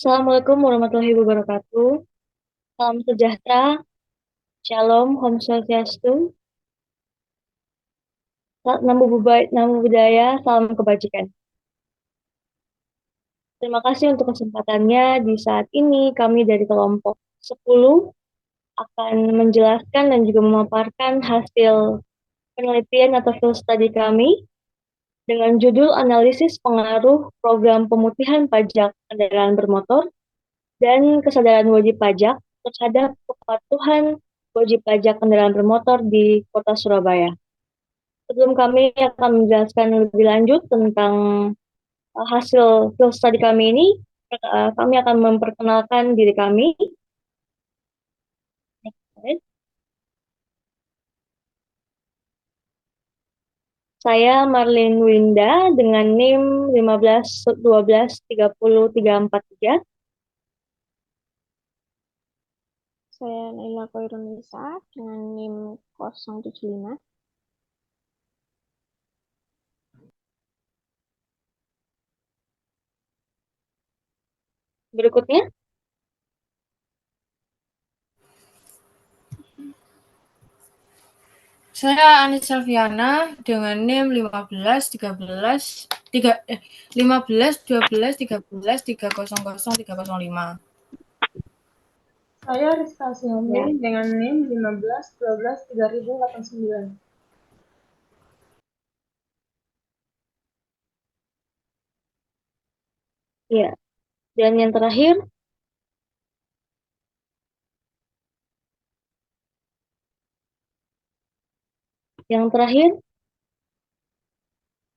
Assalamualaikum warahmatullahi wabarakatuh. Salam sejahtera, Shalom, Om Swastiastu, Namo Buddhaya, salam kebajikan. Terima kasih untuk kesempatannya. Di saat ini kami dari kelompok 10 akan menjelaskan dan juga memaparkan hasil penelitian atau field study kami dengan judul analisis pengaruh program pemutihan pajak kendaraan bermotor dan kesadaran wajib pajak terhadap kepatuhan wajib pajak kendaraan bermotor di Kota Surabaya. Sebelum kami akan menjelaskan lebih lanjut tentang hasil field study kami ini, kami akan memperkenalkan diri kami. Saya Marlin Winda dengan NIM 15 12 30 343. Saya Naila Koirunisa dengan NIM 075. Berikutnya, Saya Anis Selviana dengan NIM 15 12 13 Saya Rizka Siomi dengan NIM 15 12 3089. ya. Dan yang terakhir,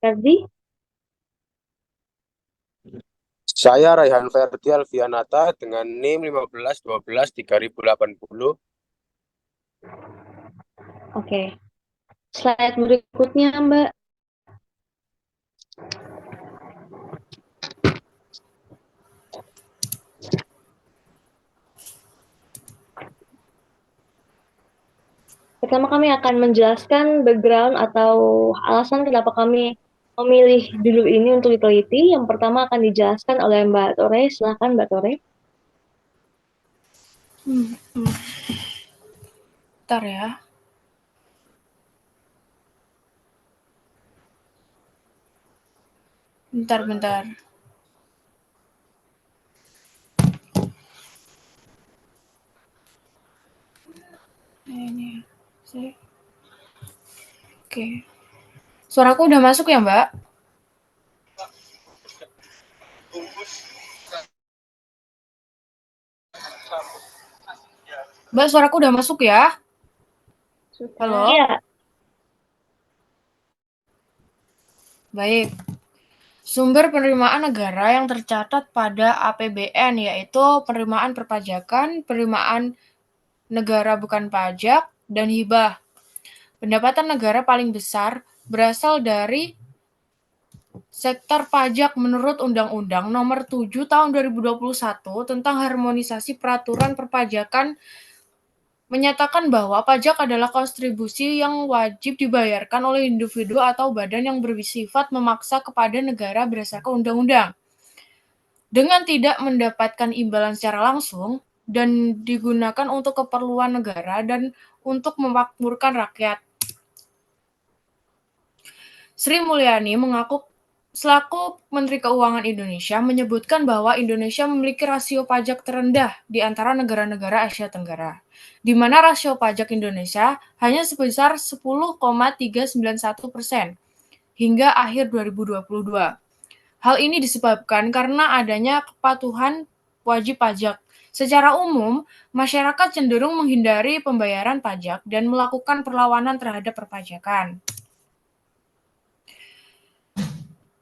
Kardi. Saya Raihan Ferdi Alfianata dengan NIM 15 12 3080. Oke. Slide berikutnya, Mbak. Pertama kami akan menjelaskan background atau alasan kenapa kami memilih judul ini untuk diteliti. Yang pertama akan dijelaskan oleh Mbak Tore. Silakan Mbak Tore. Bentar ya. Bentar. Ini saya. Oke. Suaraku udah masuk ya, Mbak? Mbak, suaraku udah masuk ya? Sudah. Halo? Iya. Baik. Sumber penerimaan negara yang tercatat pada APBN yaitu penerimaan perpajakan, penerimaan negara bukan pajak, dan hibah. Pendapatan negara paling besar berasal dari sektor pajak menurut Undang-Undang Nomor 7 Tahun 2021 tentang Harmonisasi Peraturan Perpajakan menyatakan bahwa pajak adalah kontribusi yang wajib dibayarkan oleh individu atau badan yang bersifat memaksa kepada negara berdasarkan undang-undang. Dengan tidak mendapatkan imbalan secara langsung dan digunakan untuk keperluan negara dan untuk memakmurkan rakyat. Sri Mulyani mengaku selaku Menteri Keuangan Indonesia menyebutkan bahwa Indonesia memiliki rasio pajak terendah di antara negara-negara Asia Tenggara, di mana rasio pajak Indonesia hanya sebesar 10,391% hingga akhir 2022. Hal ini disebabkan karena adanya kepatuhan wajib pajak. Secara umum, masyarakat cenderung menghindari pembayaran pajak dan melakukan perlawanan terhadap perpajakan.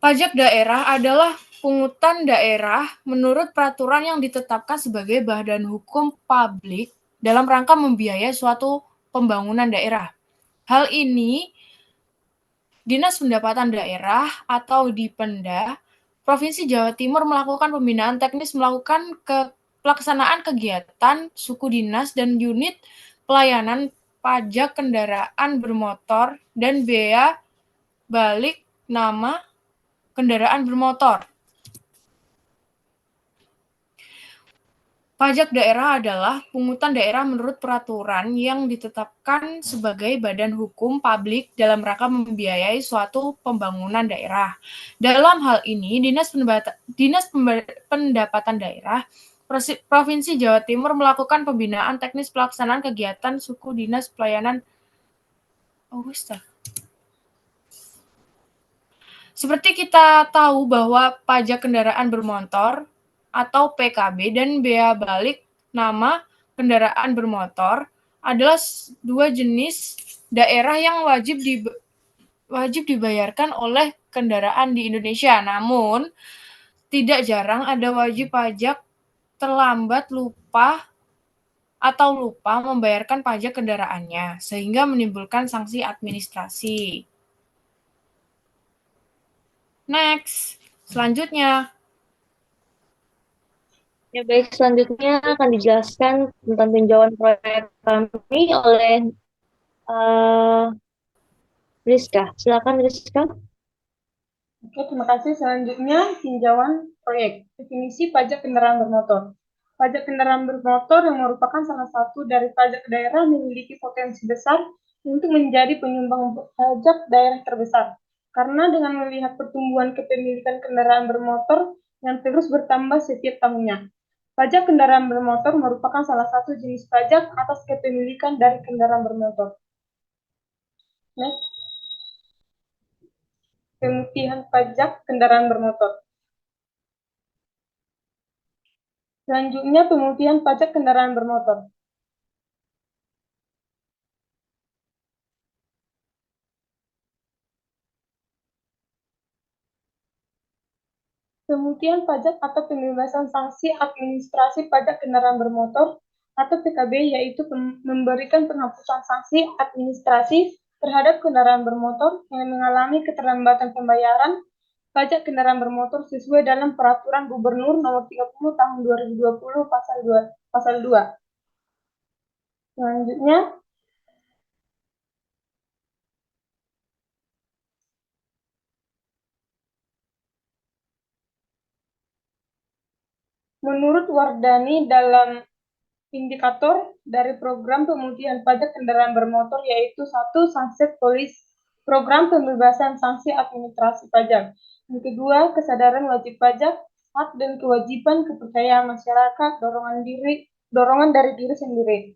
Pajak daerah adalah pungutan daerah menurut peraturan yang ditetapkan sebagai badan hukum publik dalam rangka membiayai suatu pembangunan daerah. Hal ini, Dinas Pendapatan Daerah atau Dipenda, Provinsi Jawa Timur melakukan pembinaan teknis melakukan pelaksanaan kegiatan suku dinas dan unit pelayanan pajak kendaraan bermotor dan bea balik nama kendaraan bermotor. Pajak daerah adalah pungutan daerah menurut peraturan yang ditetapkan sebagai badan hukum publik dalam rangka membiayai suatu pembangunan daerah. Dalam hal ini, Dinas Pendapatan Daerah Provinsi Jawa Timur melakukan pembinaan teknis pelaksanaan kegiatan suku dinas pelayanan. Seperti kita tahu bahwa pajak kendaraan bermotor atau PKB dan bea balik nama kendaraan bermotor adalah dua jenis daerah yang wajib dibayarkan oleh kendaraan di Indonesia. Namun, tidak jarang ada wajib pajak terlambat lupa membayarkan pajak kendaraannya, sehingga menimbulkan sanksi administrasi. Next, selanjutnya. Ya baik, selanjutnya akan dijelaskan tentang tinjauan proyek kami oleh Rizka. Silakan Rizka. Oke, terima kasih. Selanjutnya, tinjauan proyek. Definisi pajak kendaraan bermotor. Pajak kendaraan bermotor yang merupakan salah satu dari pajak daerah memiliki potensi besar untuk menjadi penyumbang pajak daerah terbesar. Karena dengan melihat pertumbuhan kepemilikan kendaraan bermotor yang terus bertambah setiap tahunnya. Pajak kendaraan bermotor merupakan salah satu jenis pajak atas kepemilikan dari kendaraan bermotor. Next. Pemutihan pajak kendaraan bermotor. Selanjutnya, pemutihan pajak kendaraan bermotor. Pemutihan pajak atau pembebasan sanksi administrasi pajak kendaraan bermotor atau PKB yaitu memberikan penghapusan sanksi administrasi terhadap kendaraan bermotor yang mengalami keterlambatan pembayaran pajak kendaraan bermotor sesuai dalam Peraturan Gubernur Nomor 30 Tahun 2020 Pasal 2. Selanjutnya, menurut Wardani dalam indikator dari program pemutihan pajak kendaraan bermotor yaitu 1. Sunset Police, program pembebasan sanksi administrasi pajak. Yang kedua, kesadaran wajib pajak, hak dan kewajiban kepercayaan masyarakat, dorongan dari diri sendiri.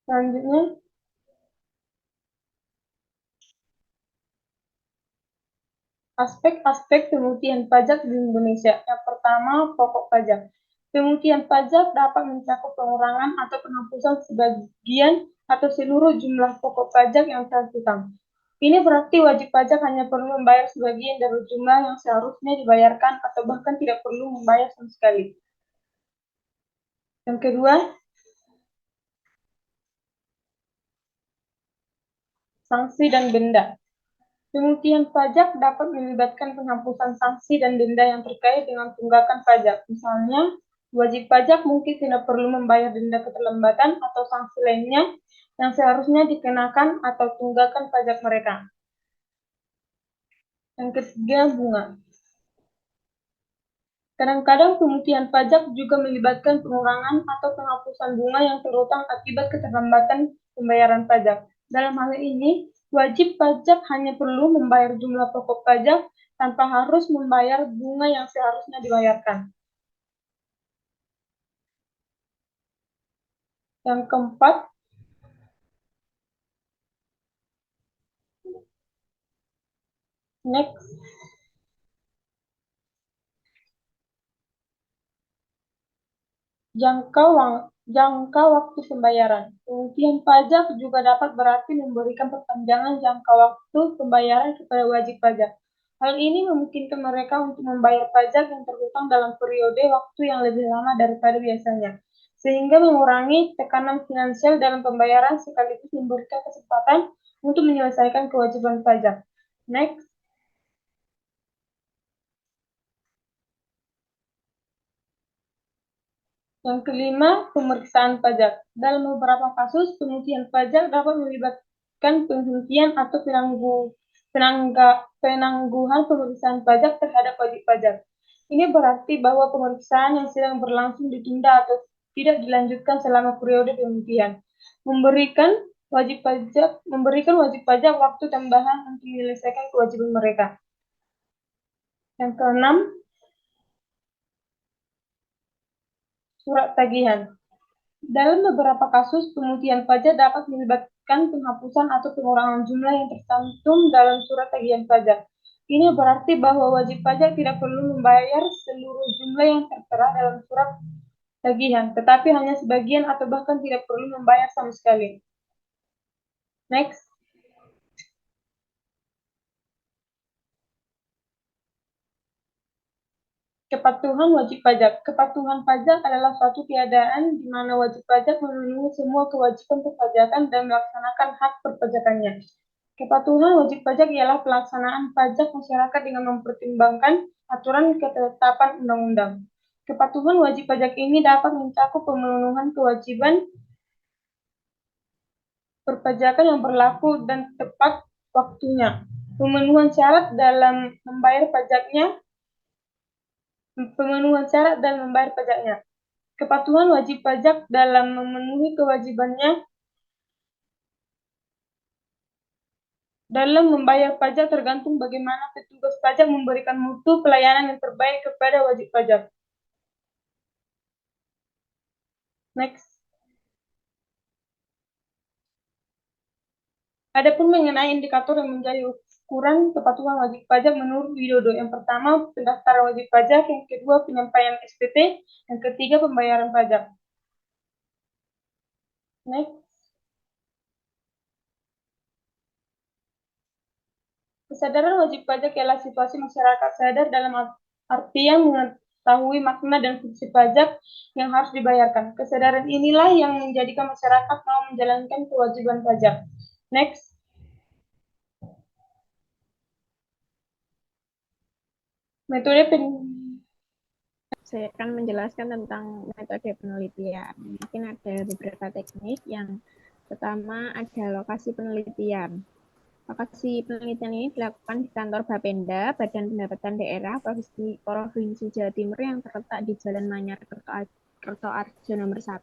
Selanjutnya, aspek-aspek pemutihan pajak di Indonesia. Yang pertama, pokok pajak. Pemutihan pajak dapat mencakup pengurangan atau penghapusan sebagian atau seluruh jumlah pokok pajak yang telah ditanggung. Ini berarti wajib pajak hanya perlu membayar sebagian dari jumlah yang seharusnya dibayarkan atau bahkan tidak perlu membayar sama sekali. Yang kedua, sanksi dan denda. Pemutihan pajak dapat melibatkan penghapusan sanksi dan denda yang terkait dengan tunggakan pajak. Misalnya, wajib pajak mungkin tidak perlu membayar denda keterlambatan atau sanksi lainnya yang seharusnya dikenakan atau tunggakan pajak mereka. Yang ketiga, bunga. Kadang-kadang pemutihan pajak juga melibatkan pengurangan atau penghapusan bunga yang terutang akibat keterlambatan pembayaran pajak. Dalam hal ini, wajib pajak hanya perlu membayar jumlah pokok pajak tanpa harus membayar bunga yang seharusnya dibayarkan. Yang keempat, next. Jangka waktu pembayaran. Pemutihan pajak juga dapat berarti memberikan perpanjangan jangka waktu pembayaran kepada wajib pajak. Hal ini memungkinkan mereka untuk membayar pajak yang terhutang dalam periode waktu yang lebih lama daripada biasanya, sehingga mengurangi tekanan finansial dalam pembayaran sekaligus memberikan kesempatan untuk menyelesaikan kewajiban pajak. Next. Yang kelima, pemeriksaan pajak. Dalam beberapa kasus, pemutihan pajak dapat melibatkan penghentian atau penangguhan pemeriksaan pajak terhadap wajib pajak. Ini berarti bahwa pemeriksaan yang sedang berlangsung ditunda atau tidak dilanjutkan selama periode penghentian. Memberikan wajib pajak waktu tambahan untuk menyelesaikan kewajiban mereka. Yang keenam, surat tagihan. Dalam beberapa kasus, pemutihan pajak dapat melibatkan penghapusan atau pengurangan jumlah yang tercantum dalam surat tagihan pajak. Ini berarti bahwa wajib pajak tidak perlu membayar seluruh jumlah yang tertera dalam surat tagihan, tetapi hanya sebagian atau bahkan tidak perlu membayar sama sekali. Next. Kepatuhan wajib pajak. Kepatuhan pajak adalah suatu keadaan di mana wajib pajak memenuhi semua kewajiban perpajakan dan melaksanakan hak perpajakannya. Kepatuhan wajib pajak ialah pelaksanaan pajak masyarakat dengan mempertimbangkan aturan ketetapan undang-undang. Kepatuhan wajib pajak ini dapat mencakup pemenuhan kewajiban perpajakan yang berlaku dan tepat waktunya, pemenuhan syarat dalam membayar pajaknya, kepatuhan wajib pajak dalam memenuhi kewajibannya dalam membayar pajak tergantung bagaimana petugas pajak memberikan mutu pelayanan yang terbaik kepada wajib pajak. Next. Adapun mengenai indikator yang menjadi ukuran kepatuhan wajib pajak menurut Widodo. Yang pertama, pendaftaran wajib pajak. Yang kedua, penyampaian SPT. Yang ketiga, pembayaran pajak. Next. Kesadaran wajib pajak ialah situasi masyarakat sadar dalam artian mengetahui makna dan fungsi pajak yang harus dibayarkan. Kesadaran inilah yang menjadikan masyarakat mau menjalankan kewajiban pajak. Next. Metode Saya akan menjelaskan tentang metode penelitian. Mungkin ada beberapa teknik. Yang pertama ada lokasi penelitian. Lokasi penelitian ini dilakukan di kantor Bapenda, Badan Pendapatan Daerah Provinsi Jawa Timur yang terletak di Jalan Manyar Kertoarjo nomor 1,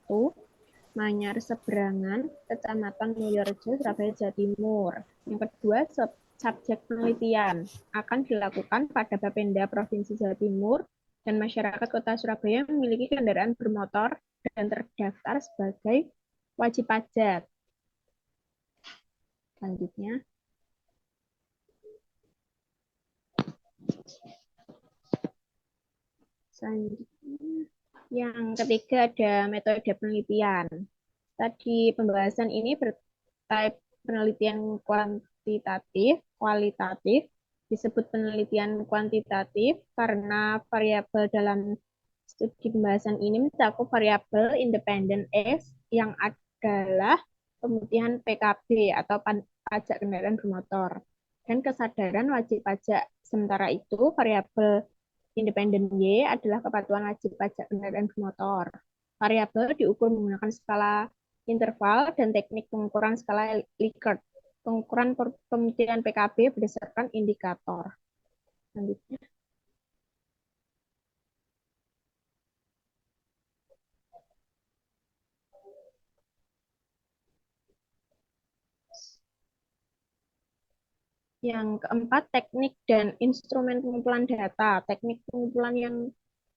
Manyar Seberangan, Kecamatan Mulyorejo, Surabaya, Jawa Timur. Yang kedua, subjek penelitian akan dilakukan pada Bapenda Provinsi Jawa Timur dan masyarakat Kota Surabaya memiliki kendaraan bermotor dan terdaftar sebagai wajib pajak. Selanjutnya, yang ketiga ada metode penelitian. Tadi pembahasan ini bertype penelitian kuantitatif, kualitatif. Disebut penelitian kuantitatif karena variabel dalam studi pembahasan ini mencakup variabel independen X yang adalah pemutihan PKB atau pajak kendaraan bermotor dan kesadaran wajib pajak. Sementara itu variabel independen Y adalah kepatuhan wajib pajak kendaraan bermotor. Variabel diukur menggunakan skala interval dan teknik pengukuran skala Likert. Pengukuran pemutihan PKB berdasarkan indikator. Selanjutnya. Yang keempat, teknik dan instrumen pengumpulan data. Teknik pengumpulan yang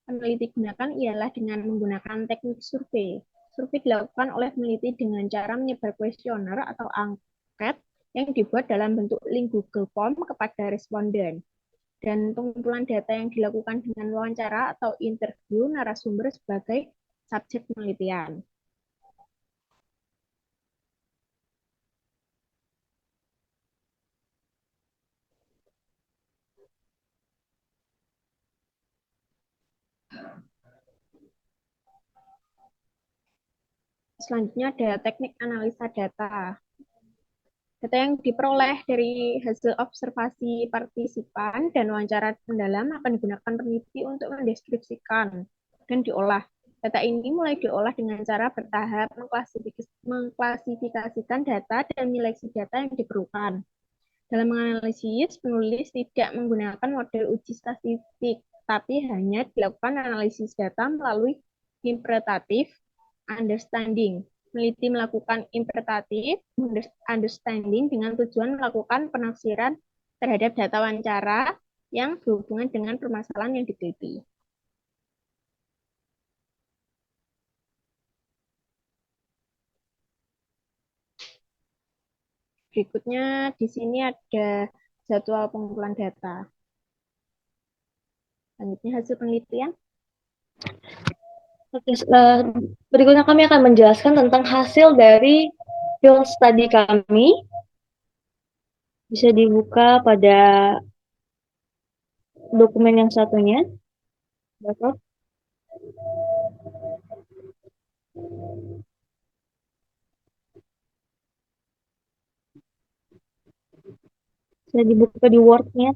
peneliti gunakan ialah dengan menggunakan teknik survei. Survei dilakukan oleh peneliti dengan cara menyebar kuesioner atau angket yang dibuat dalam bentuk link Google Form kepada responden. Dan pengumpulan data yang dilakukan dengan wawancara atau interview narasumber sebagai subjek penelitian. Selanjutnya ada teknik analisa data. Data yang diperoleh dari hasil observasi partisipan dan wawancara mendalam akan digunakan peneliti untuk mendeskripsikan dan diolah. Data ini mulai diolah dengan cara bertahap mengklasifikasikan data dan menyeleksi data yang diperlukan. Dalam menganalisis, penulis tidak menggunakan model uji statistik, tapi hanya dilakukan analisis data melalui interpretatif understanding. Peneliti melakukan interpretatif understanding dengan tujuan melakukan penafsiran terhadap data wawancara yang berhubungan dengan permasalahan yang diteliti. Berikutnya di sini ada jadwal pengumpulan data. Selanjutnya hasil penelitian. Oke, berikutnya kami akan menjelaskan tentang hasil dari field study kami. Bisa dibuka pada dokumen yang satunya. Bapak. Bisa dibuka di Word-nya.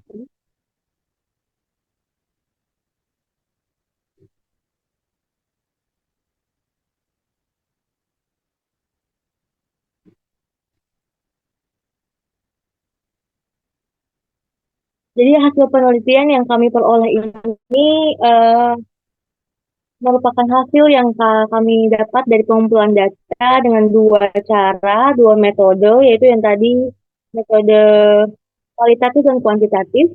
Jadi hasil penelitian yang kami peroleh ini merupakan hasil yang kami dapat dari pengumpulan data dengan dua cara, dua metode, yaitu yang tadi metode kualitatif dan kuantitatif.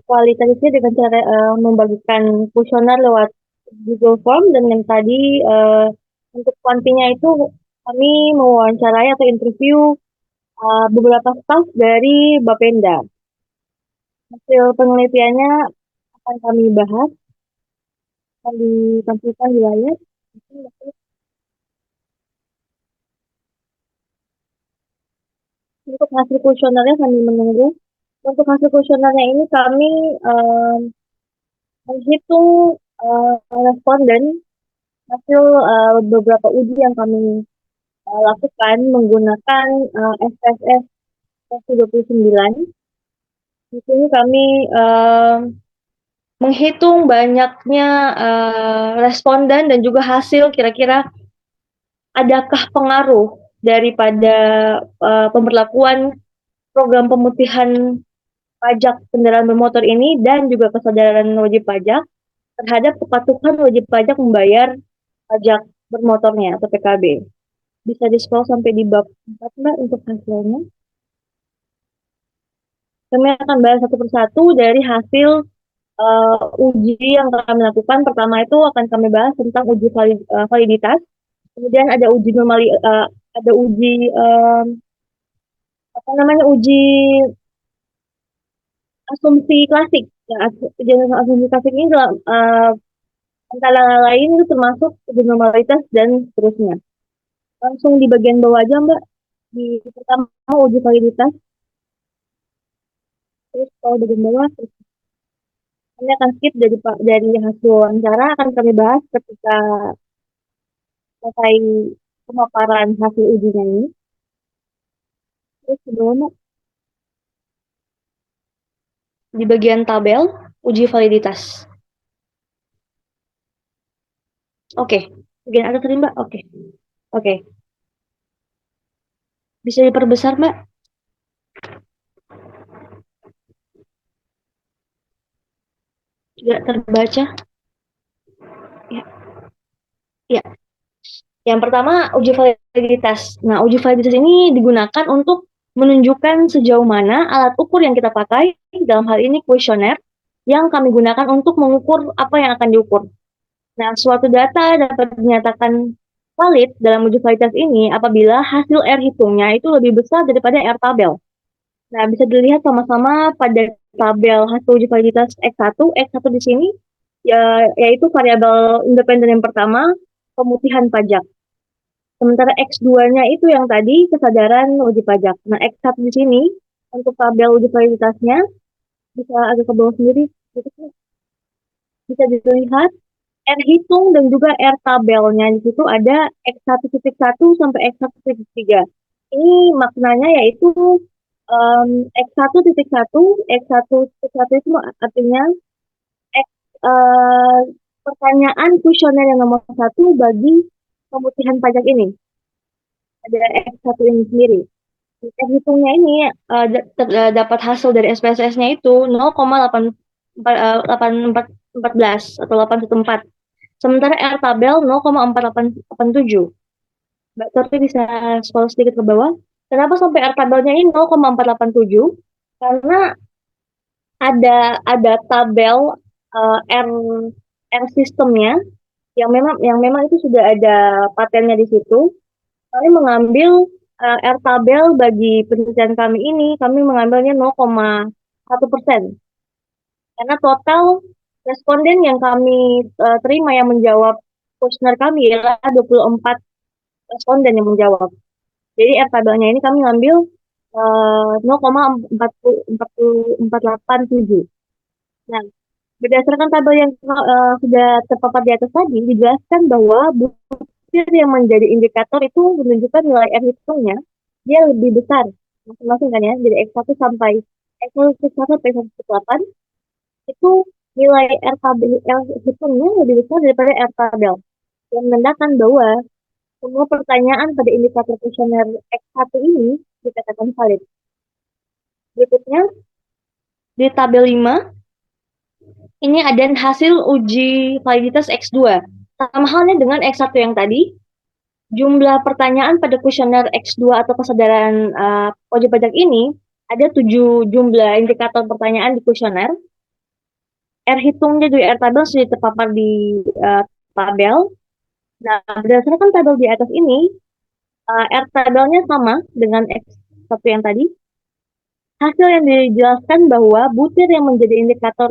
Kualitatifnya dengan cara membagikan kuesioner lewat Google Form, dan yang tadi untuk kuantinya itu kami mewawancarai atau interview beberapa staf dari Bapenda. Hasil penelitiannya akan kami bahas, akan ditampilkan di layar. Untuk hasil kuesionernya kami menunggu. Untuk hasil kuesionernya ini kami menghitung responden hasil beberapa uji yang kami lakukan menggunakan SPSS versi 29. Di sini kami menghitung banyaknya responden dan juga hasil kira-kira adakah pengaruh daripada pemberlakuan program pemutihan pajak kendaraan bermotor ini dan juga kesadaran wajib pajak terhadap kepatuhan wajib pajak membayar pajak bermotornya atau PKB. Bisa di-scroll sampai di bab 4, Mbak, untuk hasilnya. Kami akan bahas satu persatu dari hasil uji yang kami lakukan. Pertama itu akan kami bahas tentang uji validitas. Kemudian ada uji ada uji uji asumsi klasik. Ya, asumsi klasik ini antara lain itu termasuk uji normalitas dan seterusnya. Langsung di bagian bawah aja, Mbak. Di pertama uji validitas. Terus kalau bagian bawah, kami akan skip dari hasil wawancara, akan kami bahas ketika selesai pemaparan hasil ujinya ini. Terus di bawah, Mbak, di bagian tabel uji validitas. Oke, bagian atas tadi, Mbak. Oke. Bisa diperbesar, Mbak? Tidak terbaca. Ya. Yang pertama, uji validitas. Nah, uji validitas ini digunakan untuk menunjukkan sejauh mana alat ukur yang kita pakai, dalam hal ini kuesioner, yang kami gunakan untuk mengukur apa yang akan diukur. Nah, suatu data dapat dinyatakan valid dalam uji validitas ini apabila hasil R hitungnya itu lebih besar daripada R tabel. Nah, bisa dilihat sama-sama pada tabel hasil uji validitas X1. X1 di sini yaitu variabel independen yang pertama, pemutihan pajak. Sementara X2-nya itu yang tadi kesadaran wajib pajak. Nah, X1 di sini untuk tabel uji validitasnya bisa agak ke bawah sendiri. Bisa dilihat R hitung dan juga R tabelnya. Di situ ada X1.1 sampai X1.3. Ini maknanya yaitu X1.1, X1.1 itu artinya pertanyaan kuesioner yang nomor 1 bagi pemutihan pajak ini. Ada X1 ini sendiri. R hitungnya ini dapat hasil dari SPSS-nya itu 0,814 atau 814. Sementara R tabel 0,4887. Mbak Torti bisa scroll sedikit ke bawah. Kenapa sampai R tabelnya ini 0,487? Karena ada tabel R R sistemnya yang memang itu sudah ada patennya di situ. Kami mengambil R tabel bagi penelitian kami ini, kami mengambilnya 0,1%. Karena total responden yang kami terima yang menjawab kuesioner kami adalah 24 responden yang menjawab. Jadi R tabelnya ini kami ngambil 0,48487. Nah, berdasarkan tabel yang sudah terpapat di atas tadi, dijelaskan bahwa butir yang menjadi indikator itu menunjukkan nilai R hitungnya, dia lebih besar. Masing-masing kan ya, dari X1 sampai X1 sampai X1 itu nilai R tabel R hitungnya lebih besar daripada R tabel. Yang menandakan bahwa semua pertanyaan pada indikator kuesioner X1 ini dikatakan valid. Berikutnya, di tabel 5, ini ada hasil uji validitas X2. Sama halnya dengan X1 yang tadi, jumlah pertanyaan pada kuesioner X2 atau kesadaran wajib pajak ini, ada 7 jumlah indikator pertanyaan di kuesioner. R hitungnya juga R tabel sudah terpapar di tabel. Nah, berdasarkan tabel di atas ini, R tabelnya sama dengan X1 yang tadi. Hasil yang dijelaskan bahwa butir yang menjadi indikator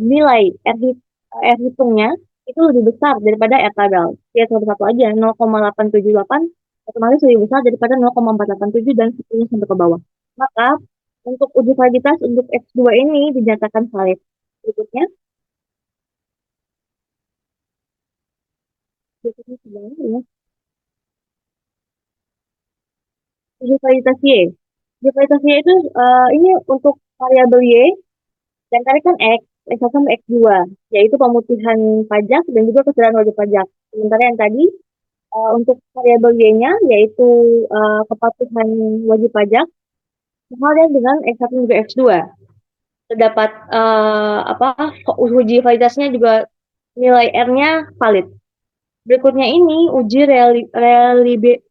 nilai R hitungnya itu lebih besar daripada R tabel. Ya, satu aja, 0,878 otomatis lebih besar daripada 0,487 dan seterusnya sampai ke bawah. Maka, untuk uji validitas untuk X2 ini dinyatakan valid. Berikutnya sebenarnya ya. Uji validitas Y. Uji validitas Y itu ini untuk variabel Y dan tadi kan X1 sampai X2, yaitu pemutihan pajak dan juga kesadaran wajib pajak. Sementara yang tadi untuk variabel Y-nya yaitu kepatuhan wajib pajak, halnya dengan X1 dan juga X2. Terdapat uji validitasnya juga nilai R-nya valid. Berikutnya ini uji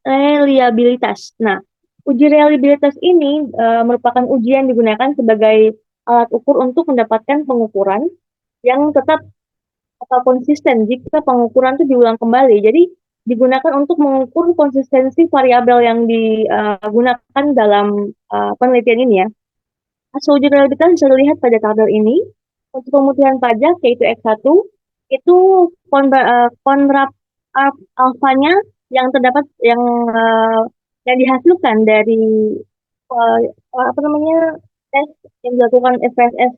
reliabilitas. Nah, uji reliabilitas ini merupakan uji yang digunakan sebagai alat ukur untuk mendapatkan pengukuran yang tetap atau konsisten jika pengukuran itu diulang kembali. Jadi digunakan untuk mengukur konsistensi variabel yang digunakan dalam penelitian ini ya. Hasil uji reliabilitas bisa dilihat pada tabel ini. Untuk pemutihan pajak yaitu X1 itu konrap alfanya yang terdapat yang dihasilkan dari tes yang dilakukan FSS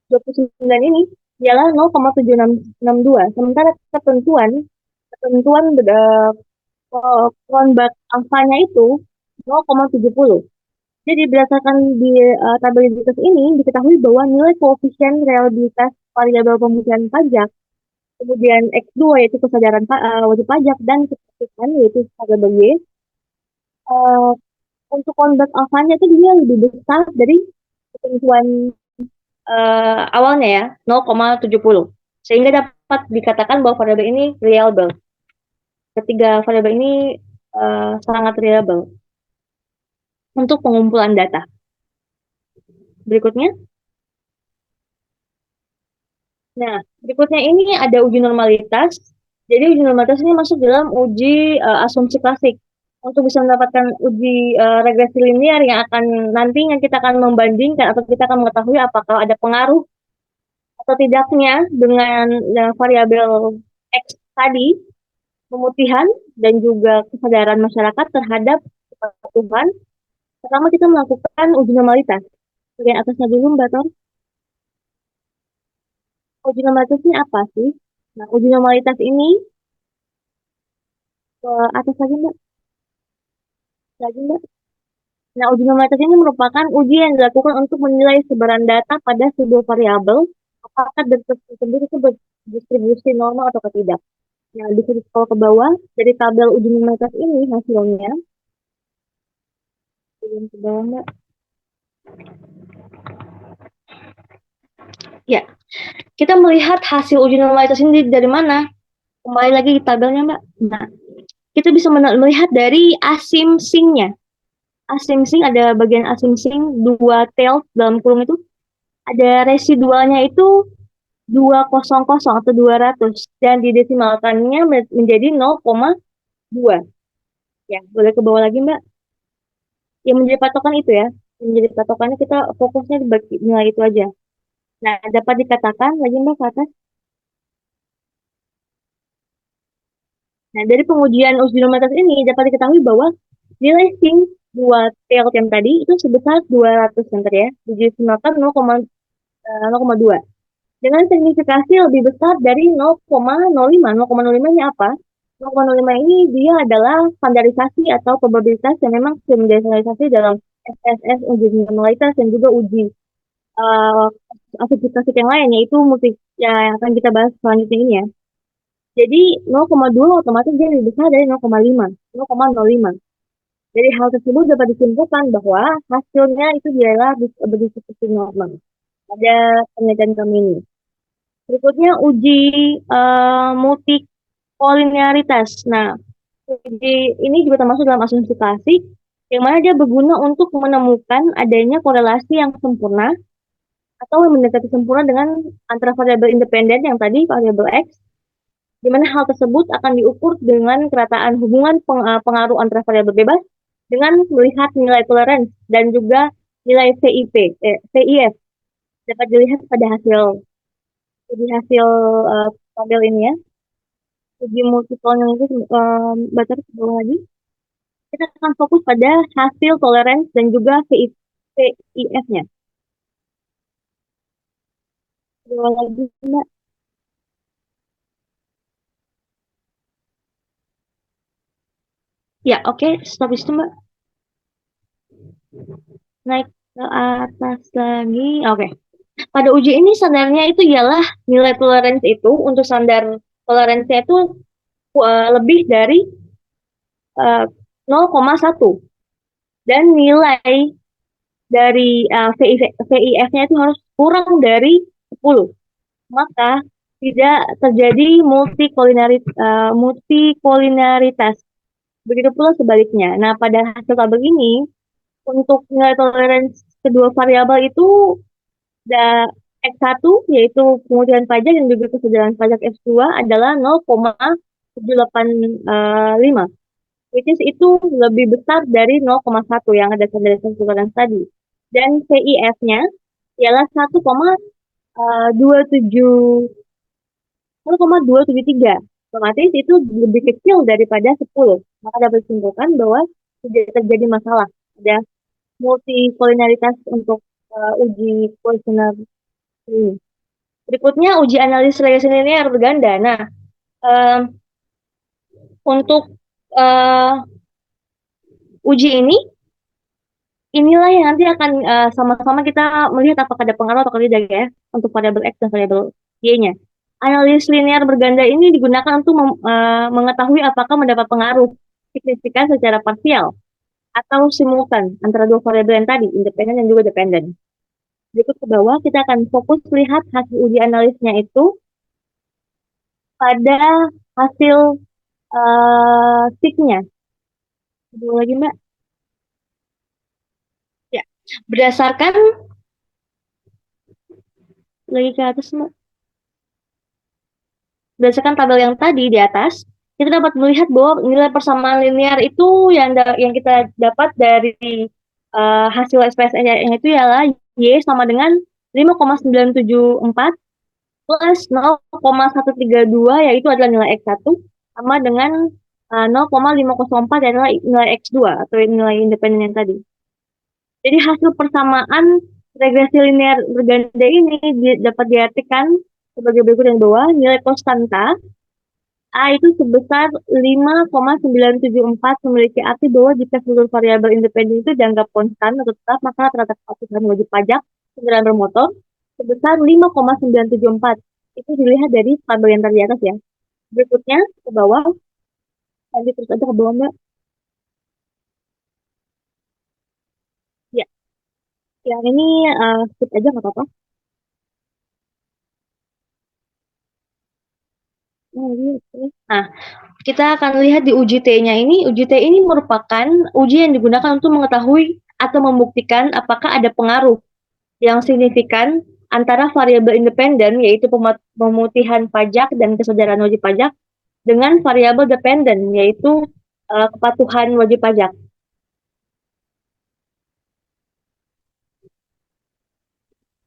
29 ini ialah 0,7662. Sementara ketentuan konbat alfanya itu 0,70. Jadi berdasarkan di tabel reliabilitas ini diketahui bahwa nilai koefisien reliabilitas variabel pemutihan pajak, kemudian X2 yaitu kesadaran wajib pajak dan kepatuhan yaitu variabel Y, untuk konvert alfanya itu dia lebih besar dari ketentuan awalnya ya 0,70, sehingga dapat dikatakan bahwa variabel ini reliable. Ketiga variabel ini sangat reliable untuk pengumpulan data. Berikutnya. Nah, berikutnya ini ada uji normalitas. Jadi uji normalitas ini masuk dalam uji asumsi klasik. Untuk bisa mendapatkan uji regresi linear yang akan nantinya kita akan membandingkan atau kita akan mengetahui apakah ada pengaruh atau tidaknya dengan variabel X tadi, pemutihan dan juga kesadaran masyarakat terhadap kepatuhan. Pertama kita melakukan uji normalitas. Bagian atasnya dulu, Mbak Tor. Uji normalitas ini apa sih? Nah, uji normalitas ini ke atas lagi, Mbak. Lagi, Mbak. Nah, uji normalitas ini merupakan uji yang dilakukan untuk menilai sebaran data pada sebuah variabel, apakah data tersebut itu berdistribusi normal atau tidak. Nah, bisa di-scroll ke bawah, dari tabel uji normalitas ini hasilnya. Turun ke bawah, Mbak. Ya, kita melihat hasil uji normalitas ini dari mana? Kembali lagi di tabelnya, Mbak. Nah, kita bisa melihat dari asimsingnya. Asimsing ada bagian asimsing dua tail dalam kurung itu ada residualnya itu 200 atau 200 dan didesimalkannya menjadi 0,2. Ya, boleh ke bawah lagi, Mbak. Yang menjadi patokan itu ya. Yang menjadi patokannya kita fokusnya di nilai itu aja. Nah, dapat dikatakan lagi, Mbak, ke atas. Nah, dari pengujian uji normalitas ini dapat diketahui bahwa nilai sing buat TLTM tadi itu sebesar 200 cm ya, didesimalkan 0,2. Dengan signifikasi lebih besar dari 0,05. 0,05 ini apa? 0,05 ini dia adalah standarisasi atau probabilitas yang memang sudah menjadi standarisasi dalam SPSS, uji normalitas, dan juga uji uh, aktivitas yang lain, yaitu multi, ya, yang akan kita bahas selanjutnya ini ya. Jadi 0,2 otomatis dia lebih besar dari 0,5. 0,05. Dari hal tersebut dapat disimpulkan bahwa hasilnya itu adalah berisi seperti normal pada penelitian kami ini. Berikutnya uji multikolinearitas. Nah, uji ini juga termasuk dalam asumsi klasik, yang mana dia berguna untuk menemukan adanya korelasi yang sempurna atau yang mendekati sempurna dengan antara variabel independen yang tadi variabel X, di mana hal tersebut akan diukur dengan kerataan hubungan pengaruh antara variabel bebas dengan melihat nilai toleransi dan juga nilai VIF dapat dilihat pada hasil tabel ini ya. Uji multiple itu baca ke bawah lagi. Kita akan fokus pada hasil toleransi dan juga VIF-nya. Bawah lagi, Mbak. Ya, oke. Stop di situ, Mbak. Naik ke atas lagi. Oke. Pada uji ini standarnya itu ialah nilai toleransi itu untuk standar toleransi itu lebih dari 0,1 dan nilai dari VIF-nya itu harus kurang dari 10. Maka tidak terjadi multikolinaritas. Begitu pula sebaliknya. Nah, pada hasil tabel ini untuk nilai toleransi kedua variabel itu ada X1 yaitu pengujian pajak dan juga kesadaran pajak X2 adalah 0,785, which is itu lebih besar dari 0,1 yang ada standarisasi toleransi tadi. Dan VIF-nya ialah 1,273. Otomatis itu lebih kecil daripada 10. Maka dapat disimpulkan bahwa tidak terjadi masalah. Ada multikolinaritas untuk uji kuesioner ini. Berikutnya uji analisis regresi linear berganda. Nah, untuk uji inilah yang nanti akan sama-sama kita melihat apakah ada pengaruh atau tidak ya untuk variabel X dan variabel Y-nya. Analisis linear berganda ini digunakan untuk mengetahui apakah mendapat pengaruh signifikan secara parsial atau simultan antara dua variabel yang tadi, independen dan juga dependen. Berikut ke bawah, kita akan fokus lihat hasil uji analisnya itu pada hasil SIG-nya. Coba lagi, Mbak. Ya, berdasarkan lagi ke atas, Mbak. Berdasarkan tabel yang tadi di atas, kita dapat melihat bahwa nilai persamaan linear itu yang kita dapat dari hasil SPSS-nya itu ialah Y sama dengan 5,974 plus 0,132 yaitu adalah nilai X1 sama dengan 0,504 adalah nilai X2 atau nilai independen yang tadi. Jadi hasil persamaan regresi linear berganda ini dapat diartikan sebagai berikut yang bawah. Nilai konstanta A itu sebesar 5,974 memiliki arti bahwa jika seluruh variabel independen itu dianggap konstan atau tetap, maka rata-rata kepatuhan wajib pajak kendaraan bermotor sebesar 5,974. Itu dilihat dari tabel yang tadi atas ya. Berikutnya ke bawah, lanjut terus aja ke bawah, Mbak. Ya, yang ini skip aja nggak apa-apa. Kita akan lihat di UJT-nya ini. UJT ini merupakan uji yang digunakan untuk mengetahui atau membuktikan apakah ada pengaruh yang signifikan antara variabel independen, yaitu pemutihan pajak dan kesadaran wajib pajak, dengan variabel dependen, yaitu kepatuhan wajib pajak.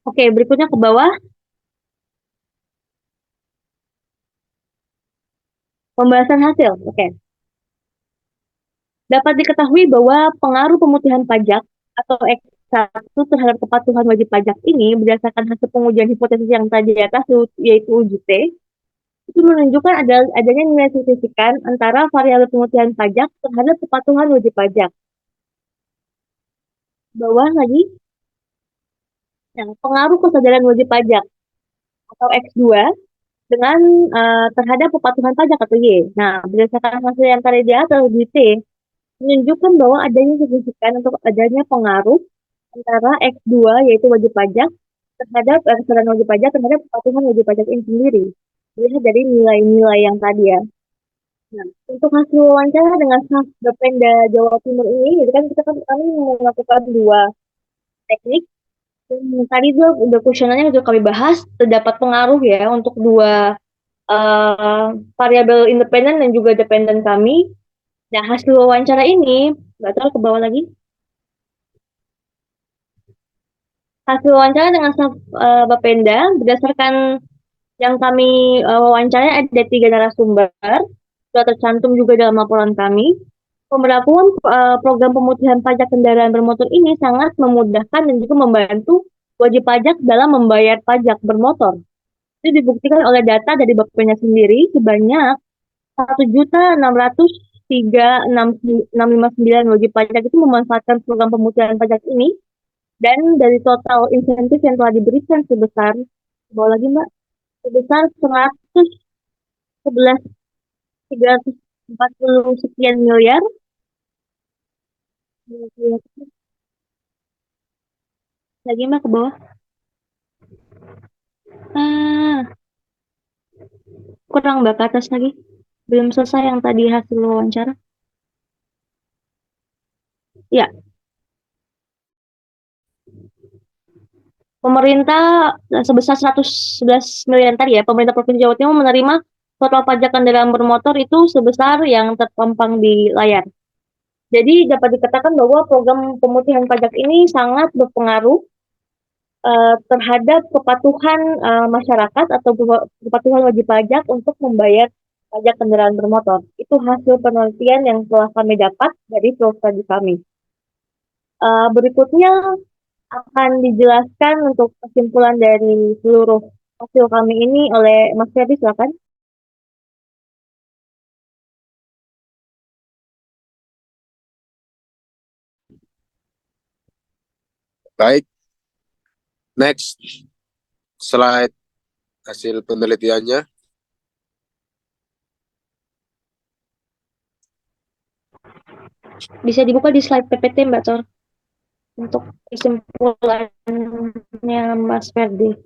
Oke, berikutnya ke bawah. Pembahasan hasil. Oke. Dapat diketahui bahwa pengaruh pemutihan pajak atau X1 terhadap kepatuhan wajib pajak ini berdasarkan hasil pengujian hipotesis yang tadi di atas, yaitu UJT, itu menunjukkan adanya nilai signifikan antara variabel pemutihan pajak terhadap kepatuhan wajib pajak. Bawah lagi. Nah, pengaruh kesadaran wajib pajak atau X2 dengan terhadap kepatuhan pajak atau Y. Nah, berdasarkan hasil yang tadi di atas, UJT menunjukkan bahwa adanya signifikan untuk adanya pengaruh antara X2 yaitu wajib pajak terhadap kesadaran wajib pajak terhadap kepatuhan wajib pajak ini sendiri. Dilihat dari nilai-nilai yang tadi ya. Nah, untuk hasil wawancara dengan staf Bapenda Jawa Timur ini, jadi kan kami melakukan 2 teknik. Tadi itu udah kuesionernya udah kami bahas, terdapat pengaruh ya untuk 2 variabel independen dan juga dependen kami. Nah, hasil wawancara ini, nggak tahu ke bawah lagi. Hasil wawancara dengan staf Bapenda berdasarkan yang kami wawancara ada 3 narasumber, sudah tercantum juga dalam laporan kami. Pemberlakuan program pemutihan pajak kendaraan bermotor ini sangat memudahkan dan juga membantu wajib pajak dalam membayar pajak bermotor. Itu dibuktikan oleh data dari Bapenda sendiri sebanyak 1.603.659 wajib pajak itu memanfaatkan program pemutihan pajak ini, dan dari total insentif yang telah diberikan sebesar, bawah lagi Mbak, sebesar 111.340 sekian miliar. Lagi Mbak ke bawah. Kurang Mbak ke atas lagi. Belum selesai yang tadi hasil wawancara. Ya. Pemerintah sebesar 111 miliar tadi ya, pemerintah Provinsi Jawa Timur menerima total pajak kendaraan bermotor itu sebesar yang terpampang di layar. Jadi dapat dikatakan bahwa program pemutihan pajak ini sangat berpengaruh terhadap kepatuhan masyarakat atau kepatuhan wajib pajak untuk membayar pajak kendaraan bermotor. Itu hasil penelitian yang telah kami dapat dari studi kami. Berikutnya akan dijelaskan untuk kesimpulan dari seluruh hasil kami ini oleh Mas Ferdi, silakan. Baik, next slide hasil penelitiannya. Bisa dibuka di slide PPT Mbak Tor untuk kesimpulannya Mas Ferdi.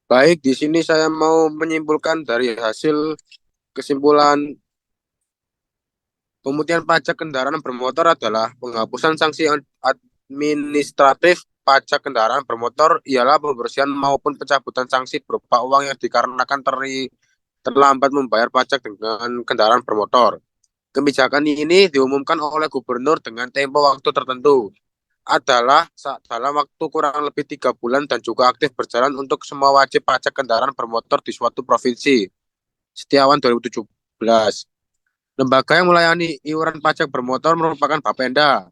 Baik, di sini saya mau menyimpulkan dari hasil kesimpulan pemutihan pajak kendaraan bermotor adalah penghapusan sanksi administratif pajak kendaraan bermotor ialah pembersihan maupun pencabutan sanksi berupa uang yang dikarenakan terlambat membayar pajak dengan kendaraan bermotor. Kebijakan ini diumumkan oleh gubernur dengan tempo waktu tertentu, adalah dalam waktu kurang lebih 3 bulan dan juga aktif berjalan untuk semua wajib pajak kendaraan bermotor di suatu provinsi. Setiawan 2017. Lembaga yang melayani iuran pajak bermotor merupakan Bapenda,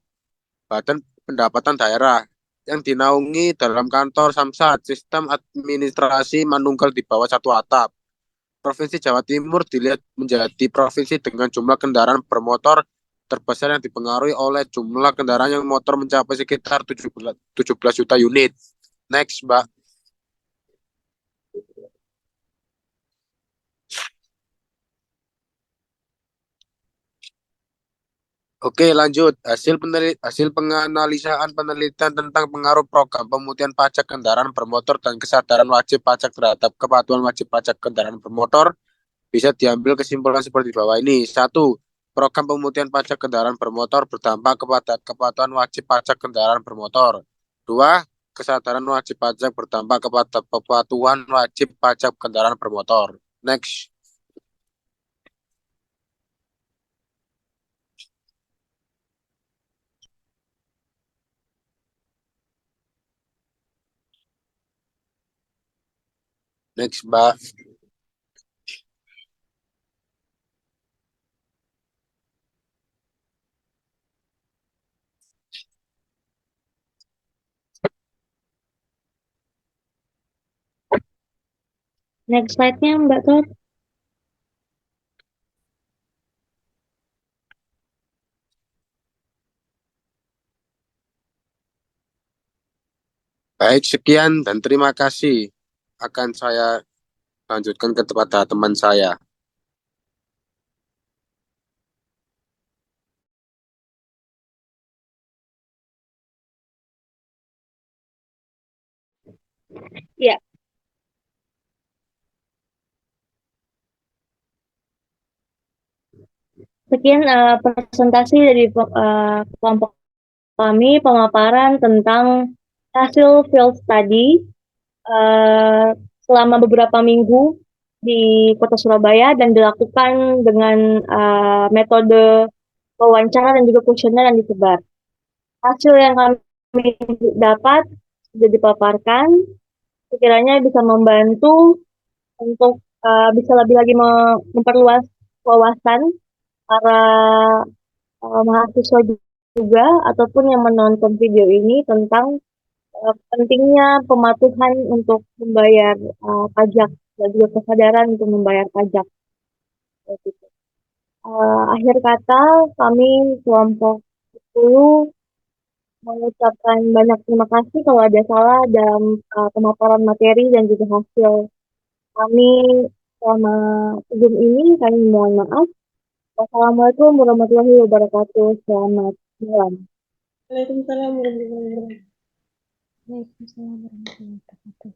Badan Pendapatan Daerah. yang dinaungi dalam kantor Samsat, sistem administrasi manunggal di bawah satu atap. Provinsi Jawa Timur dilihat menjadi provinsi dengan jumlah kendaraan bermotor terbesar yang dipengaruhi oleh jumlah kendaraan yang motor mencapai sekitar 17 juta unit. Next, Mbak. Oke, lanjut. Hasil penganalisaan penelitian tentang pengaruh program pemutihan pajak kendaraan bermotor dan kesadaran wajib pajak terhadap kepatuhan wajib pajak kendaraan bermotor bisa diambil kesimpulan seperti bawah ini. 1. Program pemutihan pajak kendaraan bermotor berdampak kepada kepatuhan wajib pajak kendaraan bermotor. 2. Kesadaran wajib pajak berdampak kepada kepatuhan wajib pajak kendaraan bermotor. Next. Next, Mbak. Next slide-nya, Mbak Tot. Baik, sekian dan terima kasih. Akan saya lanjutkan kepada teman saya. Ya. Sekian presentasi dari kelompok kami, pemaparan tentang hasil field study selama beberapa minggu di Kota Surabaya dan dilakukan dengan metode wawancara dan juga kuesioner yang disebar. Hasil yang kami dapat sudah dipaparkan, sekiranya bisa membantu untuk bisa lebih lagi memperluas wawasan para mahasiswa juga ataupun yang menonton video ini tentang pentingnya pematuhan untuk membayar pajak dan juga kesadaran untuk membayar pajak. Akhir kata, kami kelompok 10 mengucapkan banyak terima kasih kalau ada salah dalam pemaparan materi dan juga hasil kami selama sebelum ini. Kami mohon maaf. Wassalamualaikum warahmatullahi wabarakatuh. Selamat malam. Waalaikumsalam warahmatullahi wabarakatuh. Waalaikumsalam warahmatullahi wabarakatuh.